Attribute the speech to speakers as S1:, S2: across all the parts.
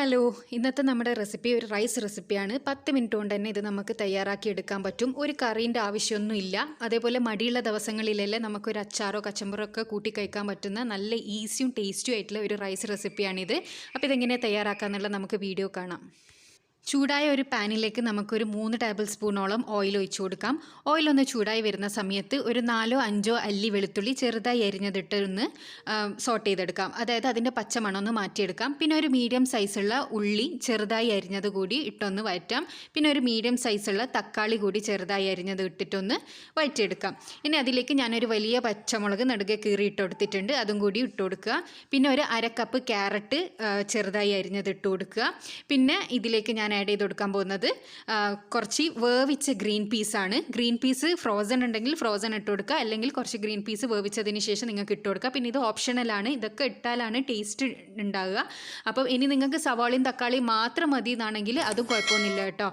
S1: Hello, ഇന്നത്തെ നമ്മുടെ recipe ഒരു റൈസ് റെസിപ്പിയാണ്. 10 മിനിറ്റ് കൊണ്ട് തന്നെ ഇത് നമുക്ക് തയ്യാറാക്കി എടുക്കാൻ പറ്റും. ഒരു കറീൻ്റെ ആവശ്യമൊന്നുമില്ല. അതേപോലെ മടിയുള്ള ദിവസങ്ങളിലെല്ലാം നമുക്കൊരു അച്ചാറോ കച്ചമ്പറോ ഒക്കെ കൂട്ടി കഴിക്കാൻ പറ്റുന്ന നല്ല ഈസിയും ടേസ്റ്റിയും ആയിട്ടുള്ള ഒരു റൈസ് റെസിപ്പിയാണിത്. അപ്പോൾ ഇതെങ്ങനെ തയ്യാറാക്കാമെന്നുള്ള നമുക്ക് വീഡിയോ കാണാം. ചൂടായ ഒരു പാനിലേക്ക് നമുക്കൊരു 3 ടേബിൾ സ്പൂണോളം ഓയിൽ ഒഴിച്ചു കൊടുക്കാം. ഓയിലൊന്ന് ചൂടായി വരുന്ന സമയത്ത് ഒരു 4-5 അല്ലി വെളുത്തുള്ളി ചെറുതായി അരിഞ്ഞതിട്ട് ഒന്ന് സോട്ട് ചെയ്തെടുക്കാം. അതായത് അതിൻ്റെ പച്ചമണം ഒന്ന് മാറ്റിയെടുക്കാം. പിന്നെ ഒരു മീഡിയം സൈസുള്ള ഉള്ളി ചെറുതായി അരിഞ്ഞത് കൂടി ഇട്ടൊന്ന് വഴറ്റാം. പിന്നെ ഒരു മീഡിയം സൈസുള്ള തക്കാളി കൂടി ചെറുതായി അരിഞ്ഞത് ഇട്ടിട്ടൊന്ന് വഴറ്റിയെടുക്കാം. ഇനി അതിലേക്ക് ഞാനൊരു വലിയ പച്ചമുളക് നടുകെ കീറി ഇട്ട് കൊടുത്തിട്ടുണ്ട്, അതും കൂടി ഇട്ട് കൊടുക്കുക. പിന്നെ ഒരു 1/2 കപ്പ് ക്യാരറ്റ് ചെറുതായി അരിഞ്ഞത് ഇട്ട് കൊടുക്കുക. പിന്നെ ഇതിലേക്ക് ഞാൻ ആഡ് ചെയ്ത് കൊടുക്കാൻ പോകുന്നത് കുറച്ച് വേവിച്ച ഗ്രീൻ പീസാണ്. ഗ്രീൻ പീസ് ഫ്രോസൺ ഉണ്ടെങ്കിൽ ഫ്രോസൺ ഇട്ട് കൊടുക്കുക, അല്ലെങ്കിൽ കുറച്ച് ഗ്രീൻ പീസ് വേവിച്ചതിന് ശേഷം നിങ്ങൾക്ക് ഇട്ട് കൊടുക്കുക. പിന്നെ ഇത് ഓപ്ഷണലാണ്, ഇതൊക്കെ ഇട്ടാലാണ് ടേസ്റ്റ് ഉണ്ടാവുക. അപ്പോൾ ഇനി നിങ്ങൾക്ക് സവാളയും തക്കാളിയും മാത്രം മതി എന്നാണെങ്കിൽ അതും കുഴപ്പമൊന്നുമില്ല കേട്ടോ.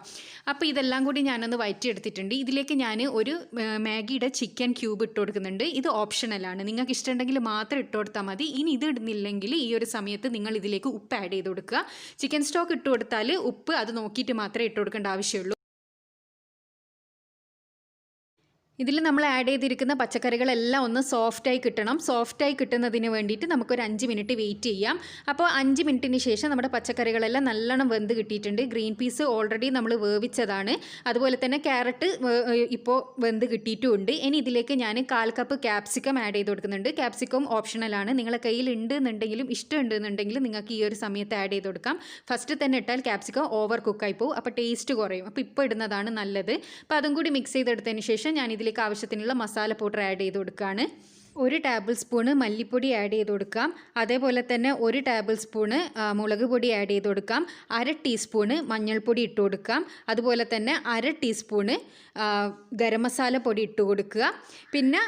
S1: അപ്പോൾ ഇതെല്ലാം കൂടി ഞാനൊന്ന് വഴറ്റിയെടുത്തിട്ടുണ്ട്. ഇതിലേക്ക് ഞാൻ ഒരു മാഗിയുടെ ചിക്കൻ ക്യൂബ് ഇട്ട് കൊടുക്കുന്നുണ്ട്. ഇത് ഓപ്ഷണലാണ്, നിങ്ങൾക്ക് ഇഷ്ടമുണ്ടെങ്കിൽ മാത്രം ഇട്ട് കൊടുത്താൽ മതി. ഇനി ഇത് ഇടുന്നില്ലെങ്കിൽ ഈ ഒരു സമയത്ത് നിങ്ങൾ ഇതിലേക്ക് ഉപ്പ് ആഡ് ചെയ്ത് കൊടുക്കുക. ചിക്കൻ സ്റ്റോക്ക് ഇട്ട് കൊടുത്താൽ ഉപ്പ് അത് നോക്കിയിട്ട് മാത്രമേ ഇട്ട് കൊടുക്കേണ്ട ആവശ്യമുള്ളൂ. ഇതിൽ നമ്മൾ ആഡ് ചെയ്തിരിക്കുന്ന പച്ചക്കറികളെല്ലാം ഒന്ന് സോഫ്റ്റായി കിട്ടണം. സോഫ്റ്റായി കിട്ടുന്നതിന് വേണ്ടിയിട്ട് നമുക്കൊരു 5 മിനിറ്റ് വെയിറ്റ് ചെയ്യാം. അപ്പോൾ 5 മിനിറ്റിന് ശേഷം നമ്മുടെ പച്ചക്കറികളെല്ലാം നല്ലോണം വെന്ത് കിട്ടിയിട്ടുണ്ട്. ഗ്രീൻ പീസ് ഓൾറെഡി നമ്മൾ വേവിച്ചതാണ്. അതുപോലെ തന്നെ ക്യാരറ്റ് ഇപ്പോൾ വെന്ത് കിട്ടിയിട്ടുമുണ്ട്. ഇനി ഇതിലേക്ക് ഞാൻ 1/4 കപ്പ് ക്യാപ്സിക്കം ആഡ് ചെയ്ത് കൊടുക്കുന്നുണ്ട്. ക്യാപ്സിക്കം ഓപ്ഷണലാണ്, നിങ്ങളെ കയ്യിൽ ഉണ്ട് എന്നുണ്ടെങ്കിലും ഇഷ്ടമുണ്ട് എന്നുണ്ടെങ്കിലും നിങ്ങൾക്ക് ഈ ഒരു സമയത്ത് ആഡ് ചെയ്ത് കൊടുക്കാം. ഫസ്റ്റ് തന്നെ ഇട്ടാൽ ക്യാപ്സിക്കം ഓവർ കുക്കായി പോകും, അപ്പോൾ ടേസ്റ്റ് കുറയും. അപ്പോൾ ഇപ്പോൾ ഇടുന്നതാണ് നല്ലത്. അപ്പോൾ അതും കൂടി മിക്സ് ചെയ്തെടുത്തതിന് ശേഷം ഞാൻ ഇതിലേക്ക് ആവശ്യത്തിനുള്ള മസാല പൗഡർ ആഡ് ചെയ്ത് കൊടുക്കുകയാണ്. 1 ടേബിൾ സ്പൂണ് മല്ലിപ്പൊടി ആഡ് ചെയ്ത് കൊടുക്കാം. അതേപോലെ തന്നെ 1 ടേബിൾ സ്പൂണ് മുളക് പൊടി ആഡ് ചെയ്ത് കൊടുക്കാം. 1/2 ടീസ്പൂണ് മഞ്ഞൾപ്പൊടി ഇട്ട് കൊടുക്കാം. അതുപോലെ തന്നെ 1/2 ടീസ്പൂണ് ഗരം മസാല പൊടി ഇട്ട് കൊടുക്കുക. പിന്നെ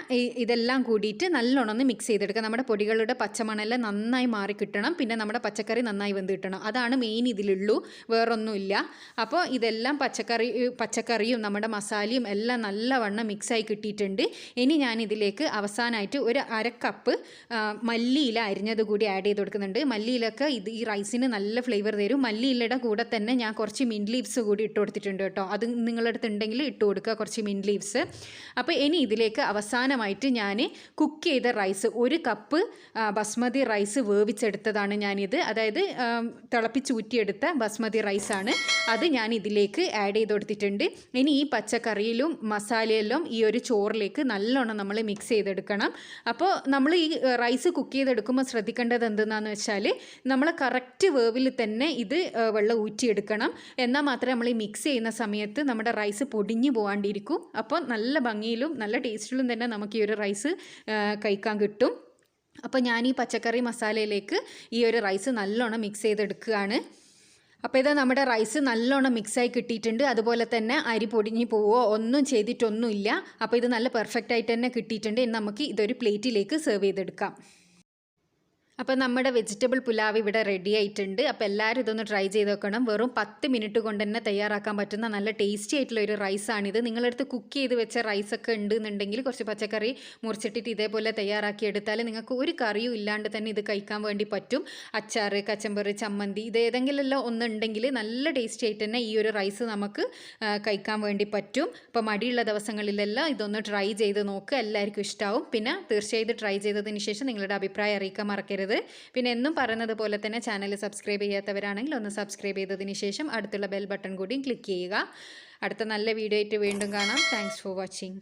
S1: ഇതെല്ലാം കൂടിയിട്ട് നല്ലോണം ഒന്ന് മിക്സ് ചെയ്തെടുക്കുക. നമ്മുടെ പൊടികളുടെ പച്ചമണമെല്ലാം നന്നായി മാറി കിട്ടണം. പിന്നെ നമ്മുടെ പച്ചക്കറി നന്നായി വെന്ത് കിട്ടണം. അതാണ് മെയിൻ ഇതിലുള്ളൂ, വേറൊന്നുമില്ല. അപ്പോൾ ഇതെല്ലാം പച്ചക്കറിയും നമ്മുടെ മസാലയും എല്ലാം നല്ലവണ്ണം മിക്സായി കിട്ടിയിട്ടുണ്ട്. ഇനി ഞാൻ ഇതിലേക്ക് അവസാനമായിട്ട് ഒരു 1/2 കപ്പ് മല്ലിയില അരിഞ്ഞത് കൂടി ആഡ് ചെയ്ത് കൊടുക്കുന്നുണ്ട്. മല്ലിയിലൊക്കെ ഈ റൈസിന് നല്ല ഫ്ലേവർ തരും. മല്ലിയിലയുടെ കൂടെ തന്നെ ഞാൻ കുറച്ച് മിൻറ്റ് ലീവ്സ് കൂടി ഇട്ട് കൊടുത്തിട്ടുണ്ട് കേട്ടോ. അത് നിങ്ങളുടെ അടുത്ത് ഉണ്ടെങ്കിൽ ഇട്ട് കൊടുക്കുക, കുറച്ച് മിൻറ്റ് ലീവ്സ്. അപ്പോൾ ഇനി ഇതിലേക്ക് അവസാനമായിട്ട് ഞാൻ കുക്ക് ചെയ്ത റൈസ് 1 കപ്പ് ബസ്മതി റൈസ് വേവിച്ചെടുത്തതാണ് ഞാനിത്. അതായത് തിളപ്പിച്ചൂറ്റിയെടുത്ത ബസ്മതി റൈസാണ്. അത് ഞാൻ ഇതിലേക്ക് ആഡ് ചെയ്ത് കൊടുത്തിട്ടുണ്ട്. ഇനി ഈ പച്ചക്കറിയിലും മസാലയിലും ഈ ഒരു ചോറിലേക്ക് നല്ലോണം നമ്മൾ മിക്സ് ചെയ്തെടുക്കണം. അപ്പോൾ നമ്മൾ ഈ റൈസ് കുക്ക് ചെയ്തെടുക്കുമ്പോൾ ശ്രദ്ധിക്കേണ്ടത് എന്തെന്നാന്ന് വെച്ചാൽ നമ്മൾ കറക്റ്റ് വേവിൽ തന്നെ ഇത് വെള്ളം ഊറ്റിയെടുക്കണം. എന്നാൽ മാത്രമേ നമ്മൾ ഈ മിക്സ് ചെയ്യുന്ന സമയത്ത് നമ്മുടെ റൈസ് പൊടിഞ്ഞു പോകാണ്ടിരിക്കും. അപ്പോൾ നല്ല ഭംഗിയിലും നല്ല ടേസ്റ്റിലും തന്നെ നമുക്ക് ഈ ഒരു റൈസ് കഴിക്കാൻ കിട്ടും. അപ്പോൾ ഞാൻ ഈ പച്ചക്കറി മസാലയിലേക്ക് ഈ ഒരു റൈസ് നല്ലോണം മിക്സ് ചെയ്തെടുക്കുകയാണ്. അപ്പോൾ ഇത് നമ്മുടെ റൈസ് നല്ലോണം മിക്സായി കിട്ടിയിട്ടുണ്ട്. അതുപോലെ തന്നെ അരി പൊടിഞ്ഞ് പോവോ ഒന്നും ചെയ്തിട്ടൊന്നുമില്ല. അപ്പോൾ ഇത് നല്ല പെർഫെക്റ്റ് ആയിട്ട് തന്നെ കിട്ടിയിട്ടുണ്ട്. ഇനി നമുക്ക് ഇതൊരു പ്ലേറ്റിലേക്ക് സെർവ് ചെയ്തെടുക്കാം. അപ്പോൾ നമ്മുടെ വെജിറ്റബിൾ പുലാവ് ഇവിടെ റെഡി ആയിട്ടുണ്ട്. അപ്പോൾ എല്ലാവരും ഇതൊന്ന് ട്രൈ ചെയ്ത് നോക്കണം. വെറും 10 മിനിറ്റ് കൊണ്ട് തന്നെ തയ്യാറാക്കാൻ പറ്റുന്ന നല്ല ടേസ്റ്റി ആയിട്ടുള്ള ഒരു റൈസാണിത്. നിങ്ങളടുത്ത് കുക്ക് ചെയ്ത് വെച്ച റൈസൊക്കെ ഉണ്ടെന്നുണ്ടെങ്കിൽ കുറച്ച് പച്ചക്കറി മുറിച്ചിട്ടിട്ട് ഇതേപോലെ തയ്യാറാക്കി എടുത്താൽ നിങ്ങൾക്ക് ഒരു കറിയും ഇല്ലാണ്ട് തന്നെ ഇത് കഴിക്കാൻ വേണ്ടി പറ്റും. അച്ചാറ്, കച്ചമ്പറ്, ചമ്മന്തി ഇത് ഏതെങ്കിലും ഒന്നുണ്ടെങ്കിൽ നല്ല ടേസ്റ്റി ആയിട്ട് തന്നെ ഈ ഒരു റൈസ് നമുക്ക് കഴിക്കാൻ വേണ്ടി പറ്റും. അപ്പോൾ മടിയുള്ള ദിവസങ്ങളിലെല്ലാം ഇതൊന്ന് ട്രൈ ചെയ്ത് നോക്കുക, എല്ലാവർക്കും ഇഷ്ടമാവും. പിന്നെ തീർച്ചയായിട്ടും ട്രൈ ചെയ്തതിന് ശേഷം നിങ്ങളുടെ അഭിപ്രായം അറിയിക്കാൻ മറക്കരുത്. പിന്നെ എന്നും പറയുന്നത് പോലെ തന്നെ ചാനൽ സബ്സ്ക്രൈബ് ചെയ്യാത്തവരാണെങ്കിൽ ഒന്ന് സബ്സ്ക്രൈബ് ചെയ്തതിന് ശേഷം അടുത്തുള്ള ബെൽ ബട്ടൺ കൂടി ക്ലിക്ക് ചെയ്യുക. അടുത്ത നല്ല വീഡിയോ ആയിട്ട് വീണ്ടും കാണാം. Thanks for watching.